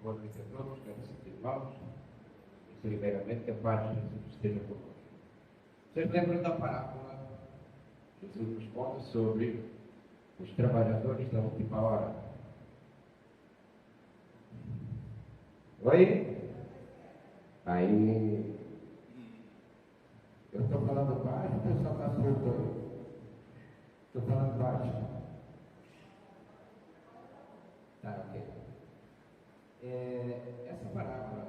Boa noite a todos, caros irmãos. Primeiramente, que a paz de Jesus esteja connosco. Vocês lembram da parábola? Jesus nos conta sobre os trabalhadores da última hora. Oi? Aí, eu estou falando baixo, o pessoal está surdo. Estou falando baixo. Tá, ok. Essa parábola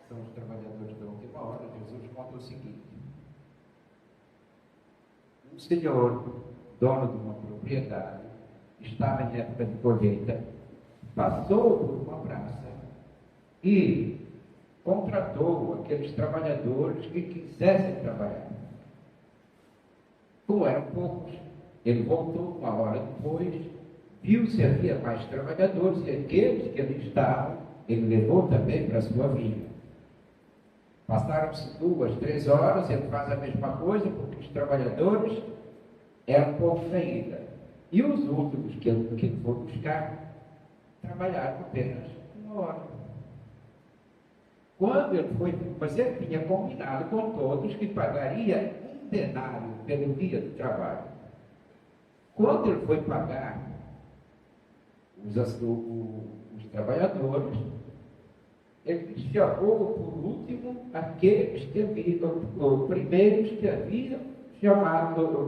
são os trabalhadores da última hora. Jesus conta o seguinte: um senhor, dono de uma propriedade, estava em época de colheita, passou por uma praça e contratou aqueles trabalhadores que quisessem trabalhar. Como eram poucos, ele voltou uma hora depois, viu se havia mais trabalhadores, e aqueles que ali estavam, ele levou também para a sua vinha. Passaram-se 2, 3 horas, ele faz a mesma coisa, porque os trabalhadores eram poucos ainda. E os últimos que ele foi buscar, trabalharam apenas 1 hora. Quando ele foi, mas ele tinha combinado com todos que pagaria 1 denário pelo dia de trabalho. Quando ele foi pagar os trabalhadores, ele chamou por último aqueles que haviam, os primeiros que haviam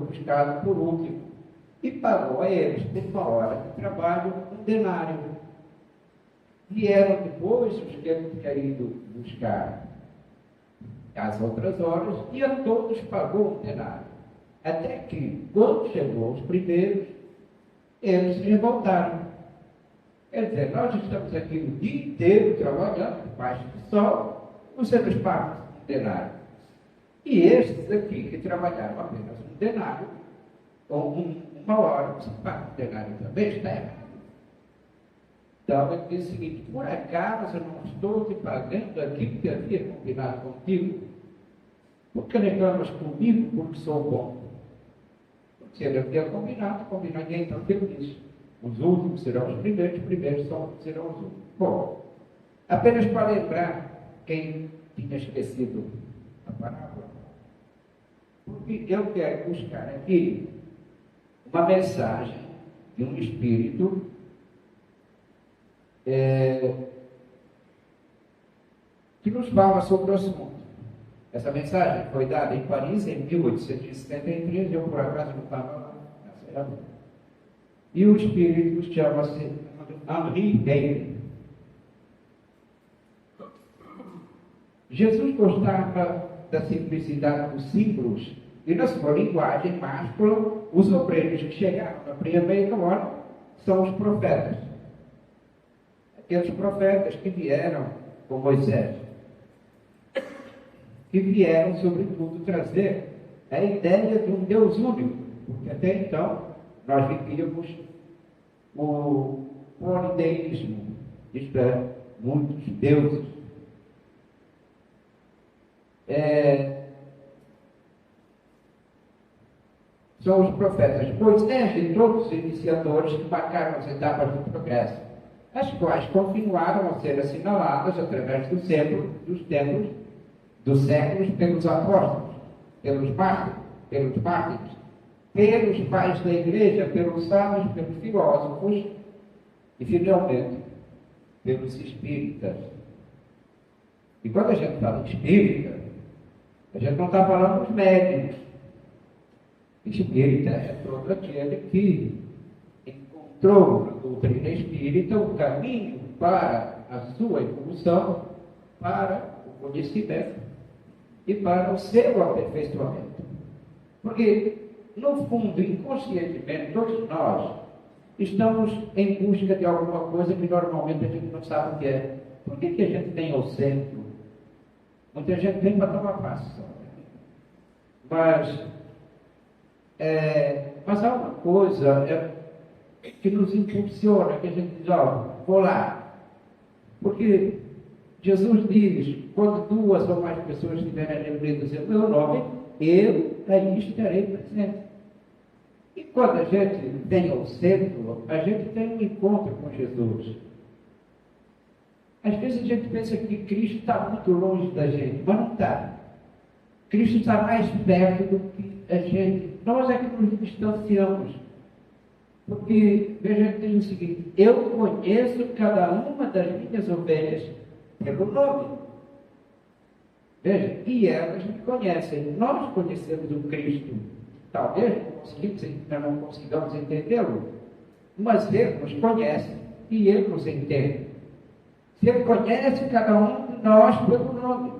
buscado por último, e pagou a eles por 1 hora de trabalho 1 denário. Vieram depois os que tinham ido buscar as outras horas, e a todos pagou 1 denário. Até que, quando chegou os primeiros, eles se revoltaram. Quer dizer, nós estamos aqui o dia inteiro trabalhando debaixo do sol, você nos paga 1 denário. E estes aqui que trabalharam apenas 1 denário, ou 1 hora, você paga 1 denário também, está errado. Então ele diz o seguinte: por acaso eu não estou te pagando aquilo que havia combinado contigo? Por que reclamas comigo porque sou bom? Porque ele havia combinado, e então que ele disse: os últimos serão os primeiros serão os últimos. Bom, apenas para lembrar quem tinha esquecido a parábola, porque eu quero buscar aqui uma mensagem de um espírito que nos fala sobre o assunto. Essa mensagem foi dada em Paris em 1873, eu por acaso não estava lá na cerimônia. E o espírito chama-se Henri Heyne. Jesus gostava da simplicidade dos símbolos, e na sua linguagem máscula, os obreiros que chegaram na primeira hora são os profetas. Aqueles profetas que vieram com Moisés, que vieram, sobretudo, trazer a ideia de um Deus único, porque até então nós vivíamos o politeísmo, isto é, muitos deuses. São os profetas Moisés e todos os iniciadores que marcaram as etapas do progresso, as quais continuaram a ser assinaladas através dos séculos pelos apóstolos, pelos mártires, pelos pais da igreja, pelos sábios, pelos filósofos e, finalmente, pelos espíritas. E quando a gente fala de espírita, a gente não está falando dos médicos. Espírita é todo aquele que encontrou na doutrina espírita o caminho para a sua evolução, para o conhecimento e para o seu aperfeiçoamento. Porque, no fundo, inconscientemente, todos nós estamos em busca de alguma coisa que normalmente a gente não sabe o que é. Por que a gente tem ao centro? Muita gente vem para tomar passo. Mas há uma coisa que nos impulsiona, que a gente diz: vou lá. Porque Jesus diz: quando 2 ou mais pessoas estiverem reunidas em meu nome, eu aí estarei presente. E quando a gente vem ao centro, a gente tem um encontro com Jesus. Às vezes a gente pensa que Cristo está muito longe da gente, mas não está. Cristo está mais perto do que a gente. Nós é que nos distanciamos. Porque, veja, diz o seguinte: eu conheço cada uma das minhas ovelhas pelo nome. Veja, e elas me conhecem. Nós conhecemos o Cristo. Talvez não consigamos entendê-lo, mas Ele nos conhece e Ele nos entende. Se Ele conhece cada um de nós pelo nome.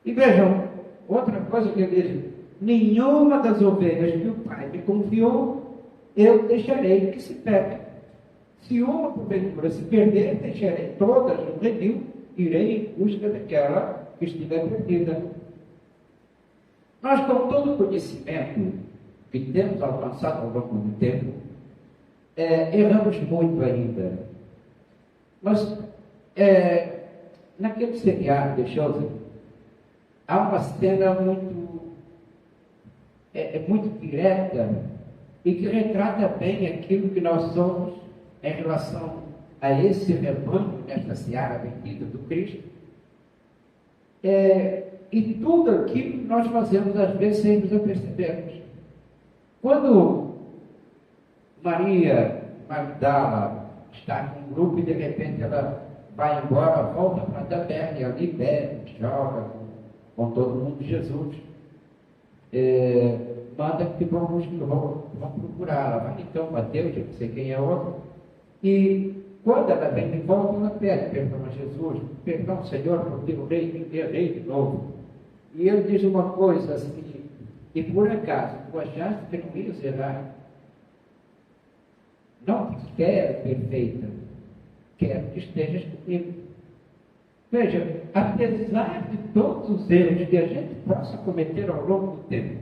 E vejam, outra coisa que Ele diz: nenhuma das ovelhas que o Pai me confiou, eu deixarei que se perca. Se uma porventura se perder, deixarei todas no redil, irei em busca daquela que estiver perdida. Nós, com todo o conhecimento que temos alcançado ao longo do tempo, erramos muito ainda. Mas, naquele seriado de Chosen, há uma cena muito direta e que retrata bem aquilo que nós somos em relação a esse rebanho, nesta seara bendita do Cristo. E tudo aquilo que nós fazemos, às vezes, sem nos apercebermos. Quando Maria Magdala está com um grupo e de repente ela vai embora, volta para a taberna e ali bebe, joga com todo mundo, Jesus manda que vão procurá-la. Vai então, Mateus, eu não sei quem é outro, e quando ela vem de volta, ela pede perdão a Jesus: perdão, Senhor, porque eu errei de novo. E ele diz uma coisa assim: e por acaso tu achaste que não ias errar? Não te quero perfeita, quero que estejas comigo. Veja, apesar de todos os erros que a gente possa cometer ao longo do tempo,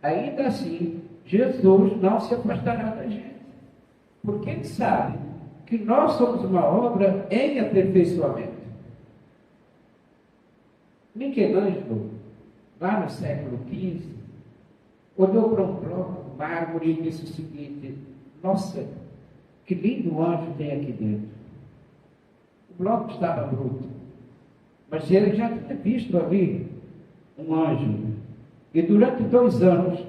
ainda assim, Jesus não se afastará da gente, porque Ele sabe que nós somos uma obra em aperfeiçoamento. Michelangelo, lá no século XV, olhou para um bloco de mármore e disse o seguinte: nossa, que lindo anjo tem aqui dentro. O bloco estava bruto, mas ele já tinha visto ali um anjo. E durante 2 anos,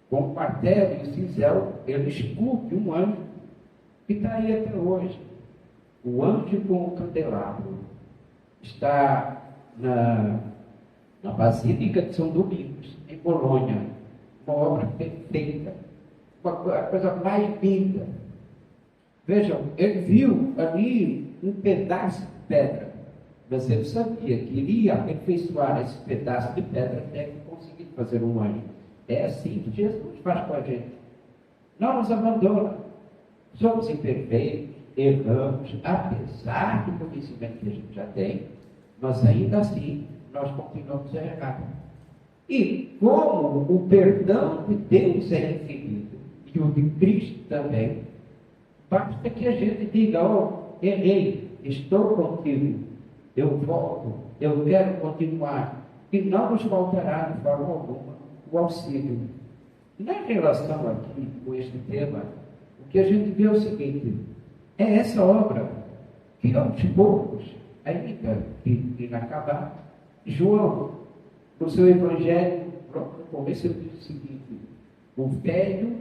com o martelo e o cinzel, ele esculpe um anjo que está aí até hoje. O anjo com o candelabro está na Basílica de São Domingos, em Bolonha. Uma obra perfeita, a coisa mais linda. Vejam, ele viu ali um pedaço de pedra, mas ele sabia que iria aperfeiçoar esse pedaço de pedra até que conseguir fazer um anjo. É assim que Jesus faz com a gente. Não nos abandona. Somos imperfeitos, erramos, apesar do conhecimento que a gente já tem, mas ainda assim nós continuamos a errar. E como o perdão de Deus é infinito, e o de Cristo também, basta que a gente diga: errei, estou contigo, eu volto, eu quero continuar, e não nos faltará de forma alguma o auxílio. Na relação aqui com este tema, o que a gente vê é o seguinte: é essa obra que aos poucos, ainda inacabar, João, no seu Evangelho, no começo ele diz o seguinte: o velho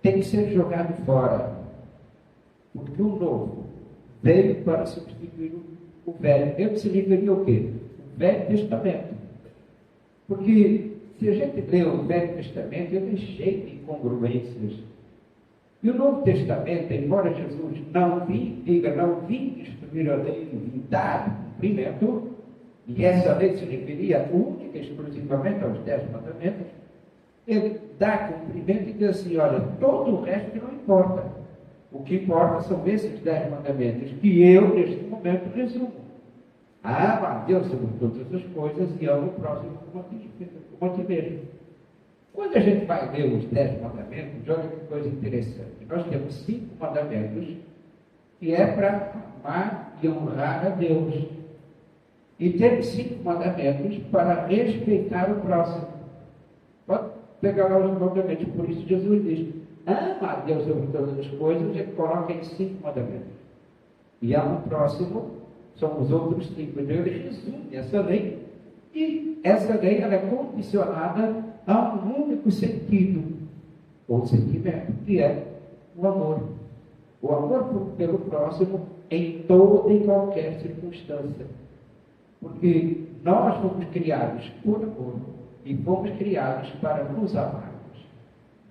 tem que ser jogado fora, porque o novo veio para substituir o velho. Ele se referia ao quê? O Velho Testamento. Porque se a gente lê o Velho Testamento, ele é cheio de incongruências. E o Novo Testamento, embora Jesus não vim destruir a lei, vim dar cumprimento, e essa lei se referia única e exclusivamente aos 10 mandamentos, ele dá cumprimento e diz assim: olha, todo o resto não importa. O que importa são esses 10 mandamentos, que eu, neste momento, resumo. Ama a Deus sobre todas as coisas e ama o próximo como a ti mesmo. Quando a gente vai ler os 10 mandamentos, olha que coisa interessante. Nós temos 5 mandamentos que é para amar e honrar a Deus. E temos 5 mandamentos para respeitar o próximo. Pode pegar lá os mandamentos. Por isso Jesus diz: ama a Deus sobre todas as coisas, ele coloca em 5 mandamentos. E ama o próximo, são os outros 5. Então ele resume essa lei, e essa lei ela é condicionada a um único sentido, ou sentimento, que é o amor. O amor pelo próximo em toda e qualquer circunstância. Porque nós fomos criados por amor e fomos criados para nos amarmos.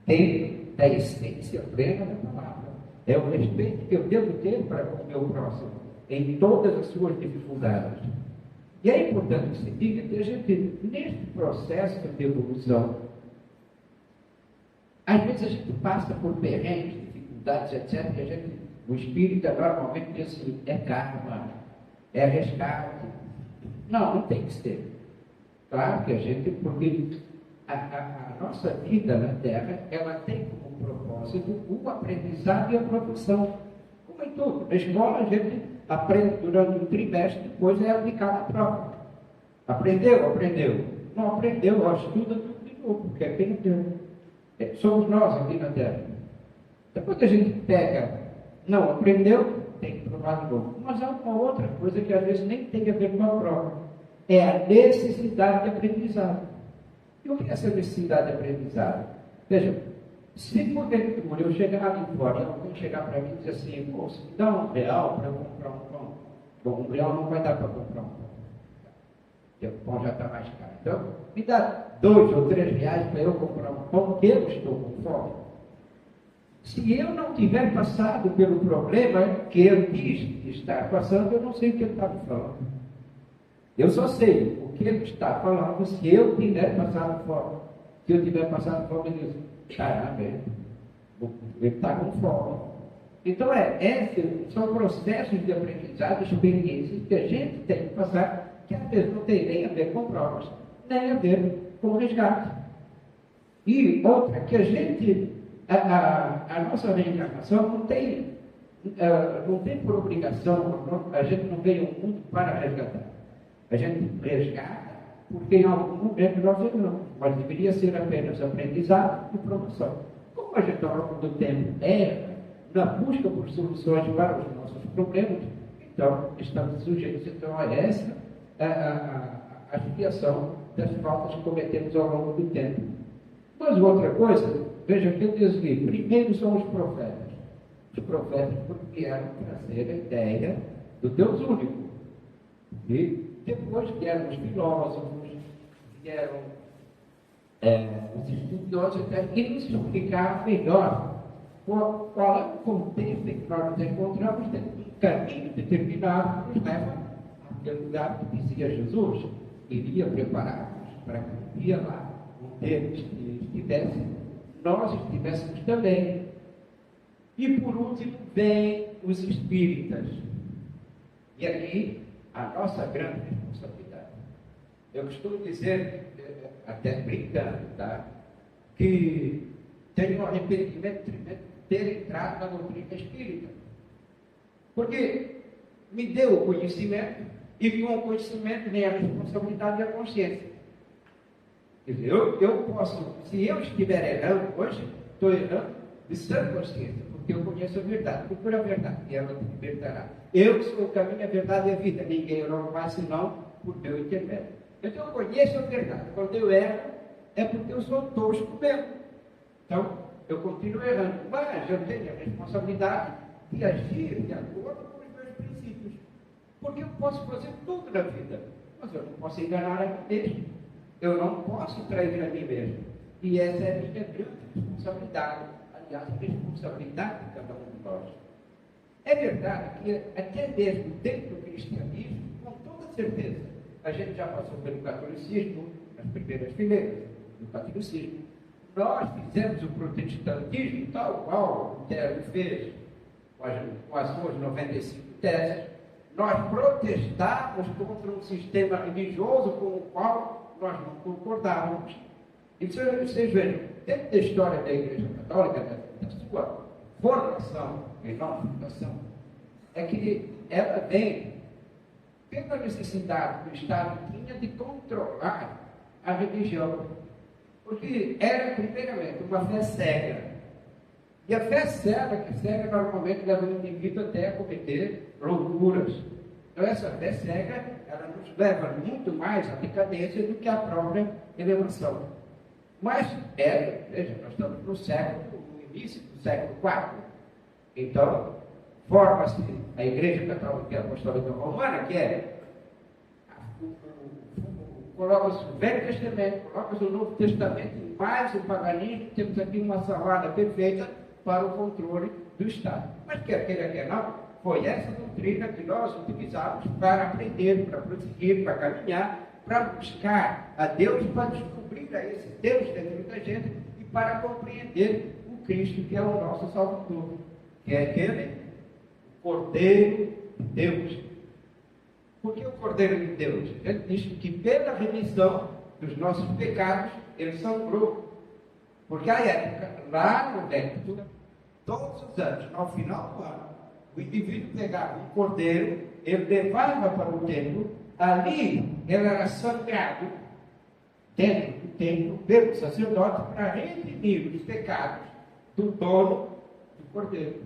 Dentro da essência plena da palavra. É o respeito que eu devo ter para com o meu próximo, em todas as suas dificuldades. E é importante que se diga que a gente, neste processo de evolução, às vezes a gente passa por perrengues, dificuldades, etc. E a gente, o espírita normalmente diz assim, é karma, é resgate. Não tem que ser. Claro que a gente, porque a nossa vida na Terra, ela tem como propósito o aprendizado e a produção. Como em tudo. Na escola a gente aprende durante um trimestre, depois é aplicar na prova. Aprendeu? Aprendeu. Não aprendeu, estuda tudo de novo, porque é quem deu. Somos nós aqui na Terra. Depois que a gente pega, não aprendeu, tem que provar de novo. Mas há uma outra coisa que às vezes nem tem a ver com a prova. É a necessidade de aprendizado. E o que é essa necessidade de aprendizado? Veja, se porventura eu chegar ali fora e alguém chegar para mim e dizer assim, moço, me dá R$1 para eu comprar um pão. Bom, R$1 não vai dar para comprar um pão. Porque o pão já está mais caro. Então, me dá R$2 ou R$3 para eu comprar um pão, que eu estou com fome. Se eu não tiver passado pelo problema que ele diz estar passando, eu não sei o que ele está me falando. Eu só sei o que ele está falando se eu tiver passado fome. Se eu tiver passado fome, ele diz, caramba, ele está com fome. Então, são processos de aprendizado, experiências que a gente tem que passar, que às vezes não tem nem a ver com provas, nem a ver com resgate. E outra, que a gente, a nossa reencarnação não tem por obrigação, a gente não veio ao mundo para resgatar. A gente resgata porque em algum momento nós erramos, mas deveria ser apenas aprendizado e promoção. Como a gente ao longo do tempo erra na busca por soluções para os nossos problemas, então estamos sujeitos a essa a expiação das faltas que cometemos ao longo do tempo. Mas outra coisa, veja que eu diz aqui, primeiro são os profetas. Os profetas vieram trazer a ideia do Deus único. E depois vieram os filósofos, vieram os estudiosos até que nos explicaram melhor qual é o contexto em que nós nos encontramos dentro de um caminho determinado que nos leva àquele lugar que dizia Jesus, iria preparar-nos para que um dia lá, um deles estivesse, nós estivéssemos também. E por último, vem os espíritas. E aqui, a nossa grande responsabilidade. Eu costumo dizer, até brincando, tá? Que tenho um arrependimento tremendo de ter entrado na doutrina espírita. Porque me deu o conhecimento, e com o conhecimento vem a responsabilidade e a consciência. Quer dizer, eu posso, se eu estiver errando hoje, estou errando de sã consciência, porque eu conheço a verdade, procura a verdade, e ela te libertará. Eu sou o caminho, a verdade e a vida. Ninguém não vai senão por meu intermédio. Então eu conheço a verdade. Quando eu erro, é porque eu sou tosco mesmo. Então, eu continuo errando. Mas eu tenho a responsabilidade de agir de acordo com os meus princípios. Porque eu posso fazer tudo na vida, mas eu não posso enganar a mim mesmo. Eu não posso trair a mim mesmo. E essa é a minha grande responsabilidade. Aliás, a responsabilidade de cada um de nós. É verdade que até mesmo dentro do cristianismo, com toda certeza, a gente já passou pelo catolicismo, nas primeiras fileiras do catolicismo. Nós fizemos o protestantismo tal qual Lutero fez, com as suas 95 teses. Nós protestávamos contra um sistema religioso com o qual nós não concordávamos. E vocês vejam, dentro da história da Igreja Católica, da sua formação, em nossa fundação, é que ela vem pela necessidade que o Estado tinha de controlar a religião. Porque era, primeiramente, uma fé cega. E a fé cega normalmente leva o indivíduo até a cometer loucuras. Então essa fé cega, ela nos leva muito mais à decadência do que à própria elevação. Mas, veja, nós estamos no início do século IV. Então, forma-se a Igreja Católica Apostólica Romana, que coloca-se o Velho Testamento, coloca-se o Novo Testamento e mais o paganismo. Temos aqui uma salada perfeita para o controle do Estado. Mas quer queira, quer não, foi essa doutrina que nós utilizamos para aprender, para prosseguir, para caminhar, para buscar a Deus, para descobrir a esse Deus dentro da gente e para compreender o Cristo, que é o nosso Salvador, que é aquele Cordeiro de Deus. Por que o Cordeiro de Deus? Ele diz que pela remissão dos nossos pecados, ele sangrou. Porque a época, lá no Egito, todos os anos, ao final do ano, o indivíduo pegava um cordeiro, ele levava para o templo, ali ele era sangrado dentro do templo pelo sacerdote para redimir os pecados do dono do cordeiro.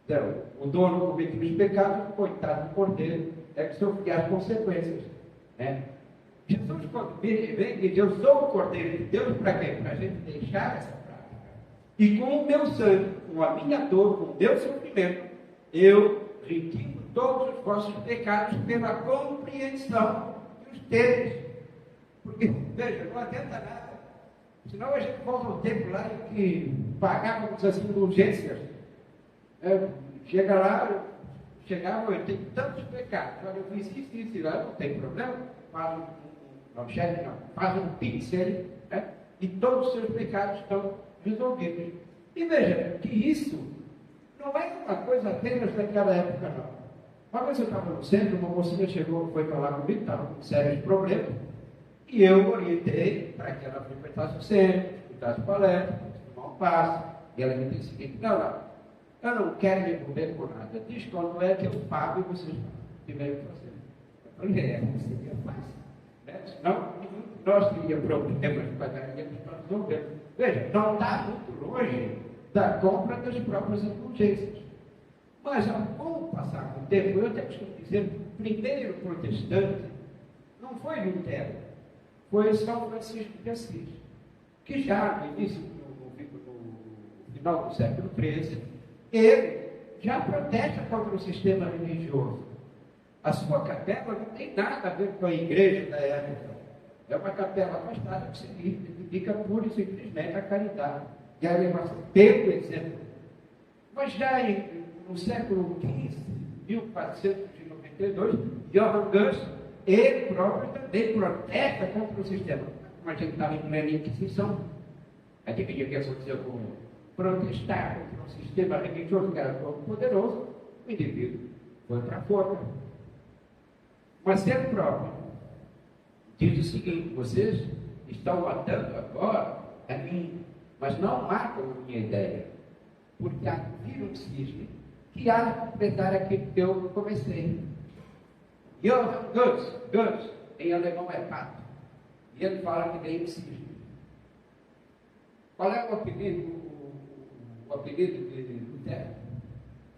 Então, o dono cometia os pecados, o coitado do cordeiro é que sofria as consequências. Né? Jesus, quando vem, diz: eu sou o Cordeiro de Deus, para quê? Para a gente deixar essa prática. E com o meu sangue, com a minha dor, com o meu sofrimento, eu redimo todos os vossos pecados pela compreensão dos teus. Porque, veja, não adianta nada. Senão a gente volta ao tempo lá em que pagávamos as indulgências. Chegava, eu tenho tantos pecados. Olha, eu fiz isso, lá, não tem problema. Faz um pixel, né? E todos os seus pecados estão resolvidos. E veja que isso não é uma coisa apenas daquela época, não. Uma vez eu estava no centro, uma mocinha chegou, foi falar comigo, estava com sérios problemas, e eu orientei para que ela frequentasse o centro, escutasse palestra, tomar um passe, e ela me disse o seguinte: não, eu não quero me envolver com nada, diz quando é que eu pago e vocês tiverem que fazer. Eu falei: seria fácil. Né? Senão, nós teríamos problemas, pagaríamos para resolver. Veja, não está muito longe da compra das próprias indulgências. Mas, com o passar do tempo, eu até costumo dizer, o primeiro protestante não foi Lutero, foi São Francisco de Assis, que já no início, no final do século XIII, ele já protesta contra o sistema religioso. A sua capela não tem nada a ver com a igreja da época. É uma capela afastada que se dedica pura e simplesmente à caridade e à elevação, pelo exemplo. Mas já no século XV, 1492, Johann Gans, ele próprio também protesta contra o sistema. Como a gente estava em plena Inquisição, a gente que aconteceu com protestar contra um sistema religioso que era todo poderoso, o indivíduo foi para fora. Mas ele próprio diz o seguinte: vocês estão matando agora a mim, mas não matam a minha ideia, porque vira um cisne que há de completar aquilo que eu comecei. Johann Gans, em alemão é pato, e ele fala que tem um cisne. Qual é o apelido de Lutero?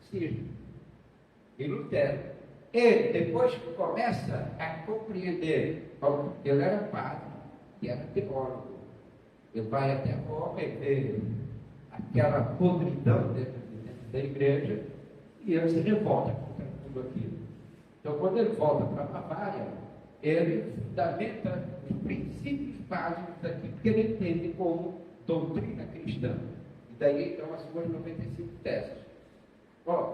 Cisne. E Lutero, ele, depois que começa a compreender, ele era padre e era teólogo, ele vai até Roma e vê aquela podridão dentro da igreja e ele se revolta contra tudo aquilo. Então, quando ele volta para a Bavária, ele fundamenta os princípios básicos daquilo que ele entende como doutrina cristã. E daí, então, as suas 95 teses.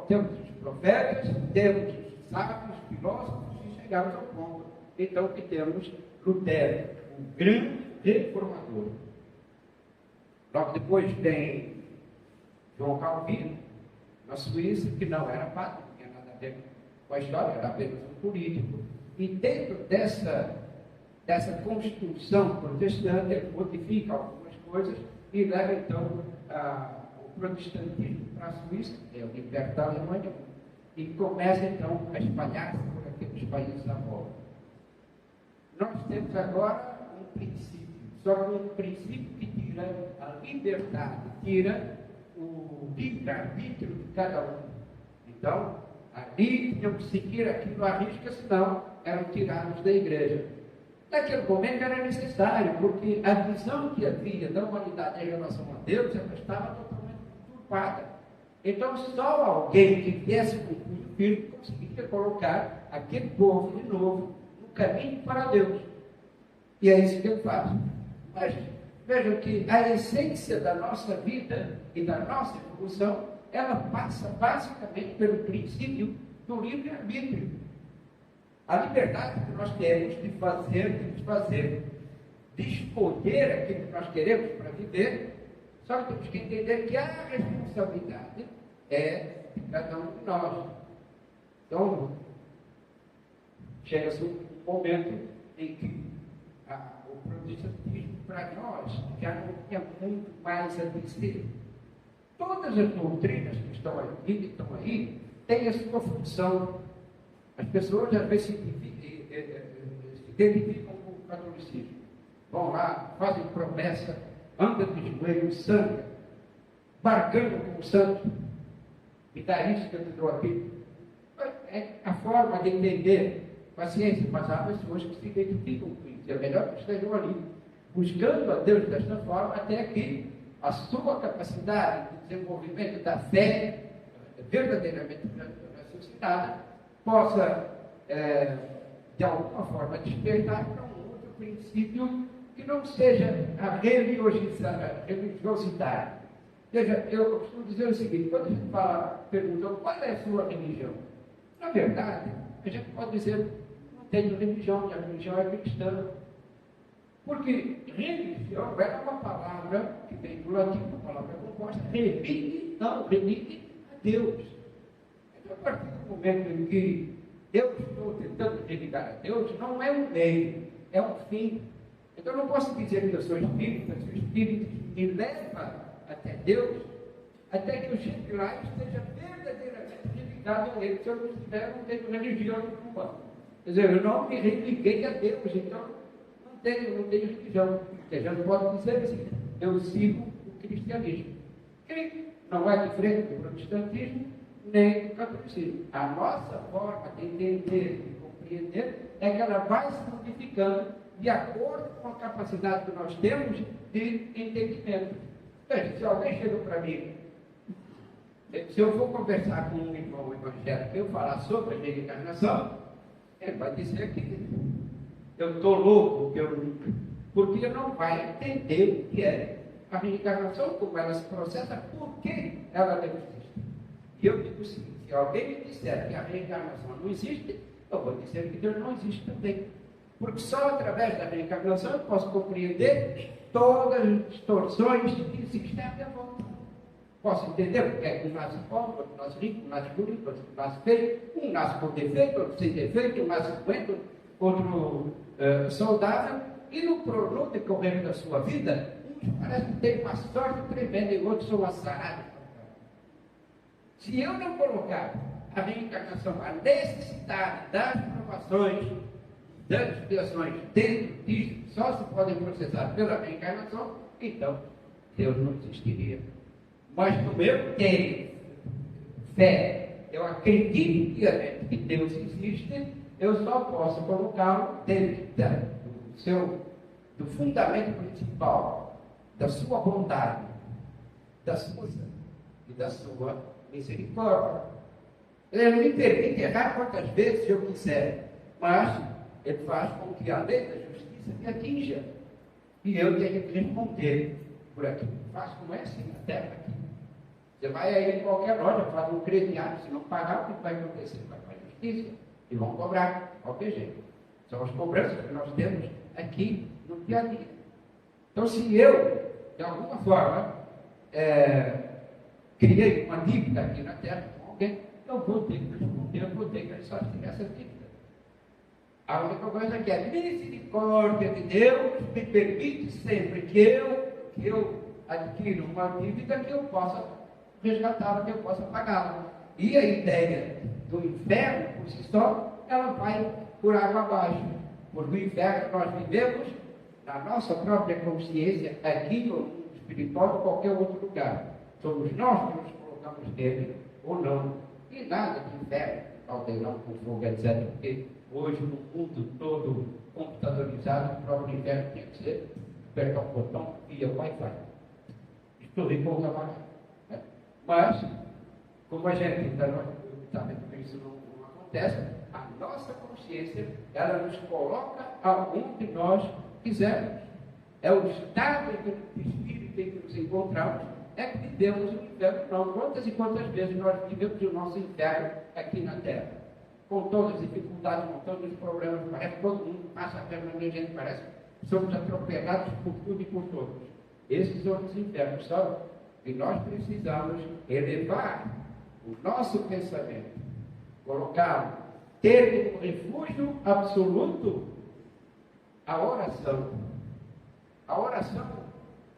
Temos os profetas, temos os sábios, os filósofos, e chegamos ao ponto, então, que temos Lutero, o grande reformador. Logo depois tem João Calvino, na Suíça, que não era padre, não tinha nada a ver com a história, era apenas um político. E dentro dessa construção protestante, ele modifica algumas coisas e leva, então, o protestantismo para a Suíça, que é o liberto da Alemanha, e começa, então, a espalhar-se por aqueles países à volta. Nós temos agora um princípio, só que um princípio que tira a liberdade, tira o livre-arbítrio de cada um. Então, ali tinham que seguir aquilo à risca, senão eram tirados da igreja. Naquele momento era necessário, porque a visão que havia da humanidade em relação a Deus, ela estava totalmente turpada. Então, só alguém que viesse com o Filho conseguiria colocar aquele povo de novo no caminho para Deus. E é isso que eu faço. Mas vejam que a essência da nossa vida e da nossa evolução, ela passa basicamente pelo princípio do livre-arbítrio. A liberdade que nós temos de fazer, de desfazer, de escolher aquilo que nós queremos para viver, só que temos que entender que a responsabilidade é de cada um de nós. Então, chega-se um momento em que o protestantismo para nós já não tinha muito mais a dizer. Todas as doutrinas que estão aí têm a sua função. As pessoas às vezes se identificam com o catolicismo. Vão lá, fazem promessa, andam de joelhos, sangue, barcando com o santo. Me dá isso que eu te dou aqui. É a forma de entender, paciência, mas há pessoas que se identificam com isso. É melhor que estejam ali, buscando a Deus desta forma, até que a sua capacidade de desenvolvimento da fé, verdadeiramente raciocinada, possa, de alguma forma, despertar para um outro princípio que não seja a religiosidade. Veja, eu costumo dizer o seguinte: quando a gente pergunta qual é a sua religião, na verdade, a gente pode dizer, não tenho religião, minha religião é cristã. Porque religião é uma palavra que vem do latim, uma palavra composta, remite a Deus. Então, a partir do momento em que eu estou tentando religar a Deus, não é um meio, é um fim. Então, eu não posso dizer que eu sou espírita, se o espírito me leva até Deus, até que eu chegue lá e esteja verdadeiramente religado a Ele. Se eu não estiver, não tenho religião nenhuma. Quer dizer, eu não me religuei a Deus, então não tenho religião. Porque já não pode dizer assim, eu sigo o cristianismo, que não é diferente do protestantismo nem do catolicismo. A nossa forma de entender e compreender é que ela vai se modificando de acordo com a capacidade que nós temos de entendimento. Veja, se alguém chega para mim, se eu for conversar com um irmão evangélico e eu falar sobre a reencarnação, ele vai dizer que eu estou louco, porque não vai entender o que é a reencarnação, como ela se processa, por que ela não existe. E eu digo o seguinte: se alguém me disser que a reencarnação não existe, eu vou dizer que Deus não existe também. Porque só através da reencarnação eu posso compreender todas as distorções que existem à minha volta. Posso entender porque é que um nasce pobre, outro nasce rico, um nasce bonito, outro nasce feio, um nasce com defeito, outro sem defeito, um nasce doente, outro saudável, e no decorrer da sua vida, uns parecem ter uma sorte tremenda e outros são azarados. Se eu não colocar a reencarnação, a necessidade das provações, das expiações dentro disso, só se podem processar pela reencarnação, então Deus não existiria. Mas como eu tenho fé, eu acredito piamente que Deus existe, eu só posso colocá-lo dentro do fundamento principal, da sua bondade, da sua e da sua misericórdia. Ele me permite errar quantas vezes eu quiser, mas ele faz com que a lei da justiça me atinja. E eu tenho que responder por aquilo que faço, como é assim na terra aqui. Você vai aí em qualquer loja, faz um crediário, se não pagar, o que vai acontecer? Vai para a justiça e vão cobrar de qualquer jeito. São as cobranças que nós temos aqui no dia a dia. Então, se eu, de alguma forma, criei uma dívida aqui na terra com alguém, eu vou ter que responder, eu vou ter que ressarcir essa dívida. A única coisa que a misericórdia de Deus me permite sempre que eu adquira uma dívida, que eu possa resgatá-la, que eu possa pagá-la. E a ideia do inferno, por si só, ela vai por água abaixo. Porque o inferno nós vivemos na nossa própria consciência, aqui no mundo espiritual, em qualquer outro lugar. Somos nós que nos colocamos nele ou não. E nada de inferno, caldeirão com fogo, etc. Porque hoje, no mundo todo computadorizado, o próprio inferno tinha que ser apertar um botão via Wi-Fi. Estou em pouca mais. Mas, como a gente ainda não sabe que isso não acontece, a nossa consciência, ela nos coloca aonde nós quisermos. É o estado de espírito em que nos encontramos, é que vivemos o inferno. Não, quantas e quantas vezes nós vivemos o nosso inferno aqui na Terra? Com todas as dificuldades, com todos os problemas, parece que todo mundo passa a perna na gente, parece que somos atropelados por tudo e por todos. Esses são os infernos, sabe? E nós precisamos elevar o nosso pensamento, colocá-lo, ter como refúgio absoluto a oração. A oração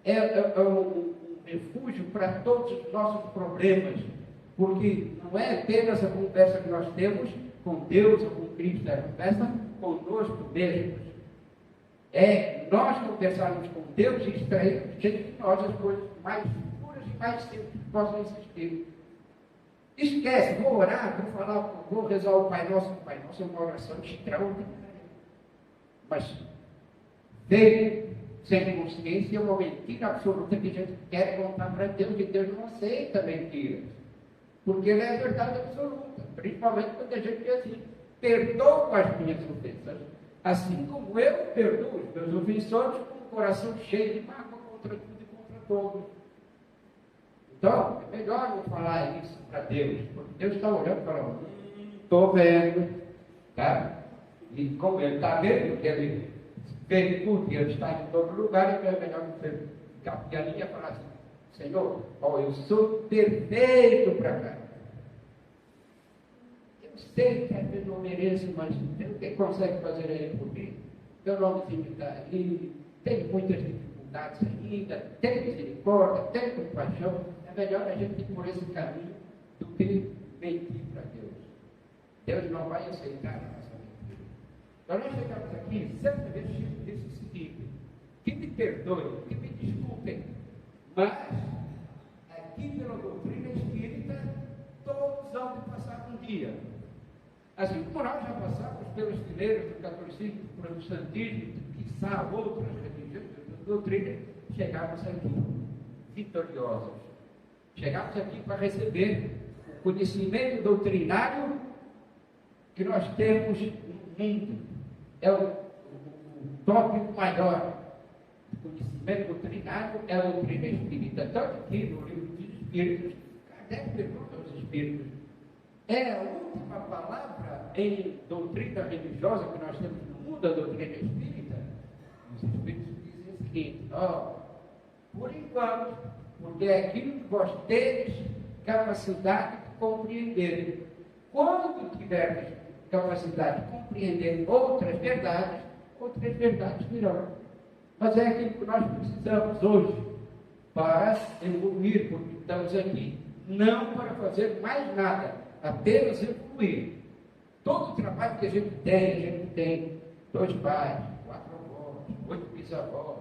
é um refúgio para todos os nossos problemas, porque não é apenas a conversa que nós temos com Deus ou com Cristo, é a conversa conosco mesmos. É nós conversarmos com Deus e extrairmos de nós as coisas mais puras e mais simples que possam existir. Esquece, vou orar, vou rezar o Pai Nosso. O Pai Nosso é uma oração extraordinária. Mas veio sem consciência é uma mentira absoluta que a gente quer contar para Deus, e Deus não aceita mentiras. Porque Ele é a verdade absoluta. Principalmente quando a gente diz assim: perdoa as minhas ofensas, assim como eu perdoo os meus ofensores, com o coração cheio de mágoa contra tudo e contra todos. Então, é melhor não falar isso para Deus, porque Deus está olhando e falando: estou vendo, tá? E como Ele está vendo, que Ele vê tudo, Ele está em todo lugar, então é melhor você ficar pianinha e falar assim: Senhor, eu sou perfeito para cá. Eu sei que eu não mereço, mas quem consegue fazer ele por mim? Meu nomezinho está ali, tenho muitas dificuldades ainda, tenho misericórdia, tenho compaixão. É melhor a gente ir por esse caminho do que mentir para Deus. Deus não vai aceitar a nossa mentira. Então nós chegamos aqui, certa vez disse o seguinte: que me perdoem, que me desculpem, mas aqui pela doutrina espírita, todos vão passar um dia. Assim como nós já passamos pelos fileiros do catolicismo, do protestantismo, quiçá outras religiões, doutrinas, chegamos aqui vitoriosos. Chegamos aqui para receber o conhecimento doutrinário que nós temos no mundo. É o tópico maior. O conhecimento doutrinário é a doutrina espírita. Tanto que no livro dos Espíritos, Kardec pergunta aos Espíritos: é a última palavra em doutrina religiosa que nós temos no mundo, a doutrina espírita? Os Espíritos dizem o seguinte: por enquanto, porque é aquilo que vós tendes capacidade de compreender. Quando tivermos capacidade de compreender outras verdades virão. Mas é aquilo que nós precisamos hoje para evoluir, porque estamos aqui não para fazer mais nada, apenas evoluir. Todo o trabalho que a gente tem 2 pais, 4 avós, 8 bisavós,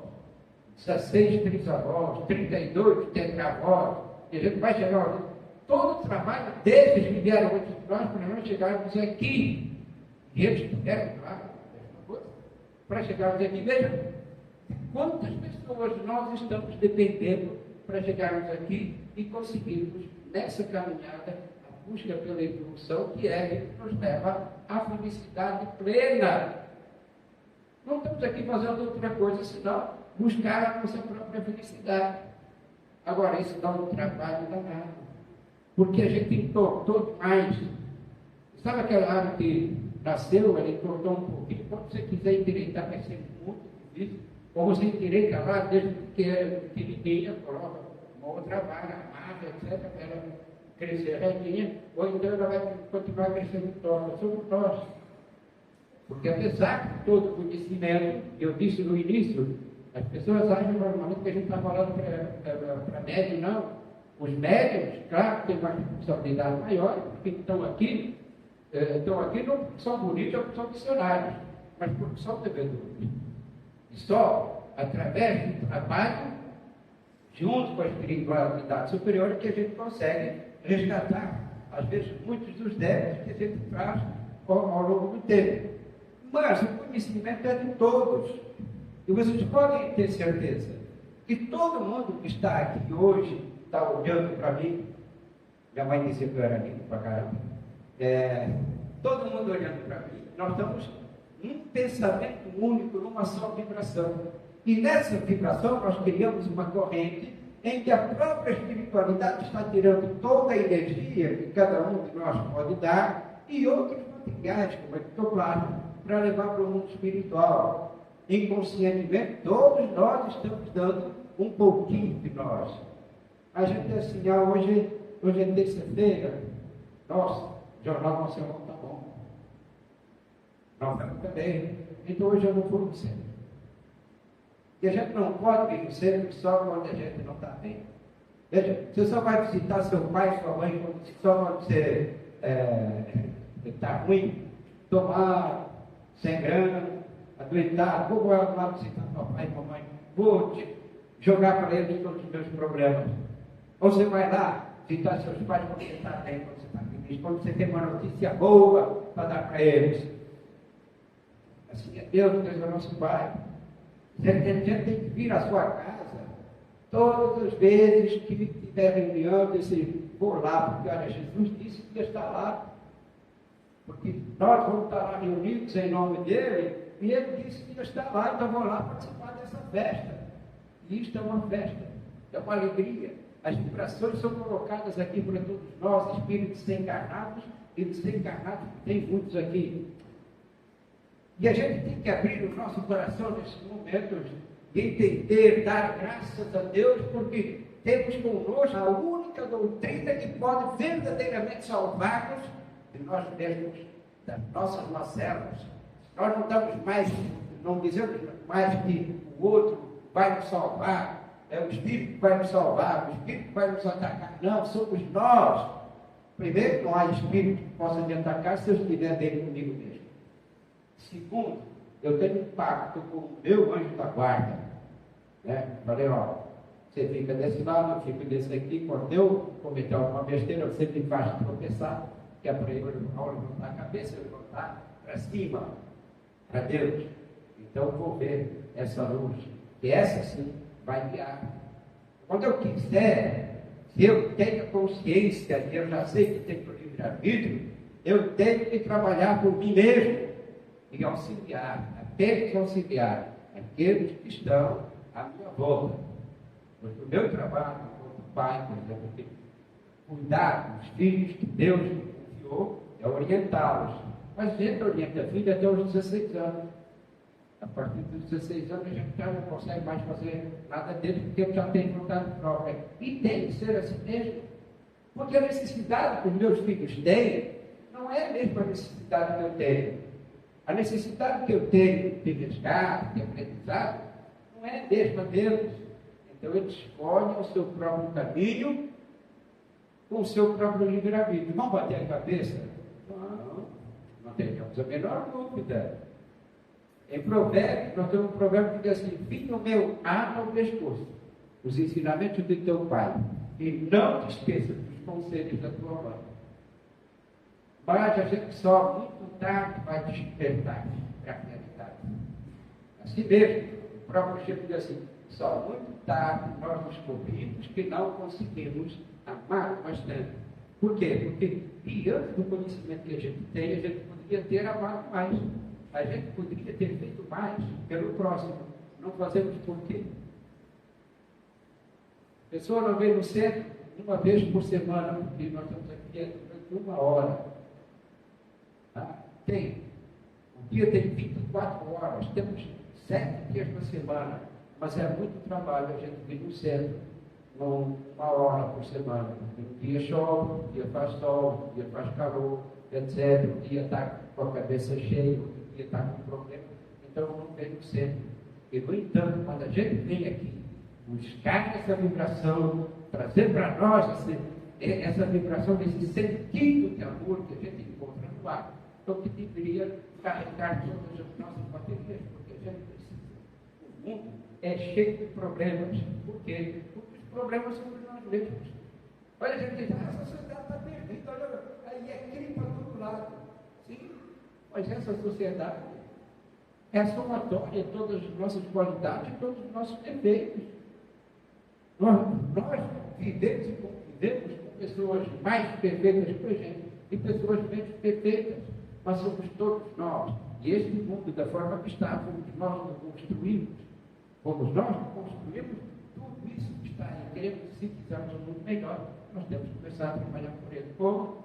16 trisavós, 32 tetravós, e a gente vai chegar ali. Todo o trabalho desses que vieram antes de nós, para nós chegarmos aqui, e eles tiveram, claro, a mesma coisa, para chegarmos aqui, veja quantas pessoas nós estamos dependendo para chegarmos aqui e conseguirmos, nessa caminhada, a busca pela evolução, que é que nos leva à felicidade plena. Não estamos aqui fazendo outra coisa senão buscar a nossa própria felicidade. Agora, isso dá um trabalho danado, porque a gente entortou demais. Sabe aquela árvore que nasceu, ela entortou um pouquinho? Quando você quiser endireitar, vai ser muito difícil. Ou você endireita lá, desde que é pequenininha, coloca uma outra vara, amarra, etc., para ela crescer retinha, ou então ela vai continuar crescendo torta. Somos nós. Porque apesar de todo o conhecimento, eu disse no início, as pessoas acham normalmente que a gente está falando para médium, não. Os médiums, claro, têm uma responsabilidade maior, porque estão aqui não porque são bonitos ou porque são missionários, mas porque são devedores. E só através do trabalho junto com a espiritualidade superior, que a gente consegue resgatar, às vezes, muitos dos débitos que a gente traz ao longo do tempo. Mas o conhecimento é de todos. E vocês podem ter certeza que todo mundo que está aqui hoje está olhando para mim. Minha mãe dizia que eu era lindo para caramba. Todo mundo olhando para mim. Nós estamos num pensamento único, numa só vibração. E nessa vibração nós criamos uma corrente em que a própria espiritualidade está tirando toda a energia que cada um de nós pode dar e outros materiais, como ectoplasma, para levar para o mundo espiritual. Inconscientemente, todos nós estamos dando um pouquinho de nós. A gente é assim, hoje é terça-feira, nossa, o Jornal Nacional está bom. Nós estamos também. Então hoje eu não fui no centro. E a gente não pode ir no centro só quando a gente não está bem. Veja, você só vai visitar seu pai, sua mãe, só quando você está ruim, tomar, sem grana, adoentado, vou lá visitar papai e mamãe, vou jogar para eles todos os meus problemas. Ou você vai lá visitar seus pais quando você está bem, quando você está feliz, quando você tem uma notícia boa para dar para eles. Assim é Deus é nosso Pai. Você tem que vir à sua casa todas as vezes que tiver reunião, vou lá, porque olha, Jesus disse que ia estar lá. Porque nós vamos estar lá reunidos em nome dele, e ele disse que ia estar lá, então vou lá participar dessa festa. E isto é uma festa, é uma alegria. As vibrações são colocadas aqui para todos nós, espíritos encarnados e desencarnados, que tem muitos aqui. E a gente tem que abrir o nosso coração nesses momentos e entender, dar graças a Deus, porque temos conosco a única doutrina que pode verdadeiramente salvar-nos de nós mesmos, das nossas mazelas. Nós não estamos mais, não dizemos mais que o outro vai nos salvar, é o Espírito que vai nos salvar, o Espírito que vai nos atacar. Não, somos nós. Primeiro, não há Espírito que possa me atacar se eu estiver dele comigo mesmo. Segundo, eu tenho um pacto com o meu anjo da guarda. Falei, ó, você fica desse lado, eu fico desse aqui. Quando eu cometer alguma besteira, você me faz tropeçar, que é para eu levantar a cabeça, levantar para cima, para Deus. Então eu vou ver essa luz, que essa sim vai guiar. Quando eu quiser, se eu tenho consciência, e eu já sei que tenho livre-arbítrio, eu tenho que trabalhar por mim mesmo e auxiliar, apenas auxiliar aqueles que estão à minha volta. Porque o meu trabalho, como pai, por exemplo, cuidar dos filhos que Deus me confiou, é orientá-los. Mas a gente orienta a filha até os 16 anos. A partir dos 16 anos a gente já não consegue mais fazer nada dele, porque eu já tenho vontade própria. E tem que ser assim mesmo. Porque a necessidade que os meus filhos têm não é a mesma necessidade que eu tenho. A necessidade que eu tenho de resgate, de aprendizado, não é a mesma deles. Então eles escolhem o seu próprio caminho, com o seu próprio livre-arbítrio. Vão bater a cabeça? Não tenhamos a menor dúvida. Em Provérbios, nós temos um provérbio que diz assim: filho meu, ata ao pescoço os ensinamentos de teu pai, e não te esqueças dos conselhos da tua mãe. Mas a gente só muito tarde vai despertar para a realidade. Assim mesmo, o próprio Chico diz assim: só muito tarde nós descobrimos que não conseguimos amar bastante. Por quê? Porque diante do conhecimento que a gente tem, a gente poderia ter amado mais. A gente poderia ter feito mais pelo próximo. Não fazemos por quê? A pessoa não vem no centro uma vez por semana, porque nós estamos aqui durante 1 hora. Tem. O dia tem 24 horas, temos 7 dias na semana, mas é muito trabalho a gente vir no centro 1 hora por semana. Um dia chove, um dia faz sol, um dia faz calor, etc. Um dia está com a cabeça cheia, outro dia está com problema. Então não vem no centro. E, no entanto, quando a gente vem aqui buscar essa vibração, trazer para nós essa vibração desse sentido de amor que a gente encontra no ar, então que deveria carregar todas as nossas baterias, porque a gente precisa. O mundo é cheio de problemas. Por quê? Porque os problemas sobre nós mesmos. Olha, a gente diz, a sociedade está perdida, olha, aí é crime para todo lado. Sim, mas essa sociedade é a somatória de todas as nossas qualidades e todos os nossos defeitos. Nós vivemos e convivemos com pessoas mais perfeitas que a gente e pessoas menos perfeitas, mas somos todos nós. E este mundo, da forma que está, fomos nós que construímos. Fomos nós que construímos tudo isso que está aí. Queremos, se quisermos um mundo melhor, nós temos que começar a trabalhar por ele. Como?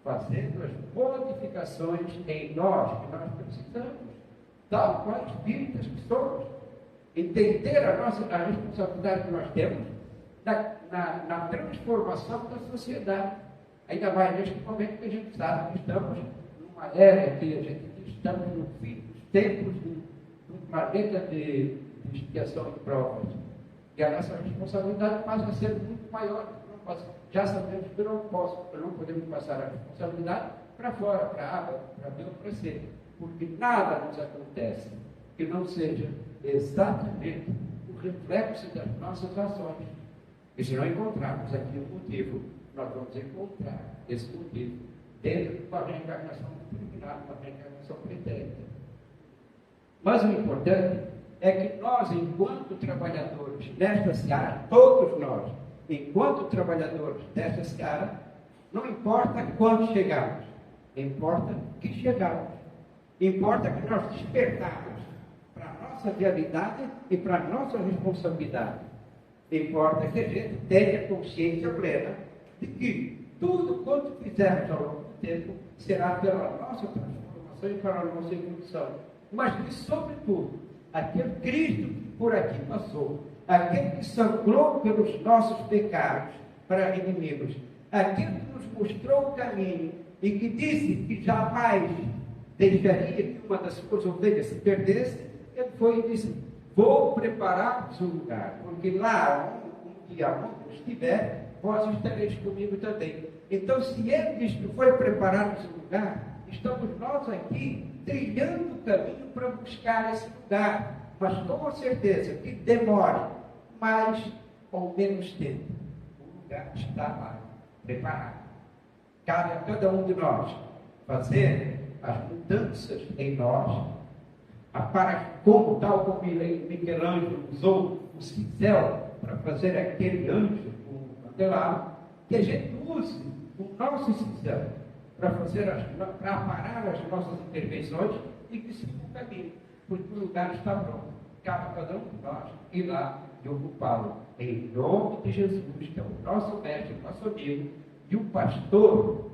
Fazendo as modificações em nós que nós precisamos, tal qual espíritas que somos. Entender a responsabilidade que nós temos na transformação da sociedade. Ainda mais neste momento que a gente sabe que estamos numa era que a gente estamos no fim dos tempos de um planeta de expiação e provas. E a nossa responsabilidade passa a ser muito maior. Já sabemos que não podemos passar a responsabilidade para fora, para a água, para a biocracia, porque nada nos acontece que não seja exatamente o reflexo das nossas ações. E se não encontrarmos aqui um motivo, nós vamos encontrar esse motivo dentro da reencarnação determinada, uma reencarnação pretérita. Mas o importante é que nós, enquanto trabalhadores desta seara, todos nós, enquanto trabalhadores desta seara, não importa quando chegamos, importa que chegamos. Importa que nós despertamos para a nossa realidade e para a nossa responsabilidade. Importa que a gente tenha consciência plena de que tudo quanto fizermos ao longo do tempo será pela nossa transformação e para a nossa evolução. Mas que, sobretudo, aquele Cristo que por aqui passou, aquele que sangrou pelos nossos pecados para redimirmos, aquele que nos mostrou o caminho e que disse que jamais deixaria que uma das suas ovelhas se perdesse, ele foi e disse, vou preparar-vos um lugar, porque lá onde estiver, vós estareis comigo também. Então, se ele diz que foi preparar-nos um lugar, estamos nós aqui trilhando o caminho para buscar esse lugar, mas com certeza que demore mais ou menos tempo. O lugar está lá, preparado. Cabe a cada um de nós fazer as mudanças em nós, tal como Michelangelo usou o cincel para fazer aquele anjo, o candelabro, que a gente use o nosso cincel para aparar as nossas intervenções e que siga o caminho, porque o lugar está pronto. Cabe a cada um de nós ir lá e ocupá-lo, em nome de Jesus, que é o nosso mestre, o nosso amigo, e o pastor,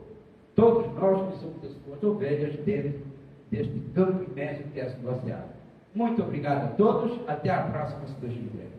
todos nós que somos as suas ovelhas dentro deste campo imenso que é a sua seara. Muito obrigado a todos, até a próxima, se Deus quiser.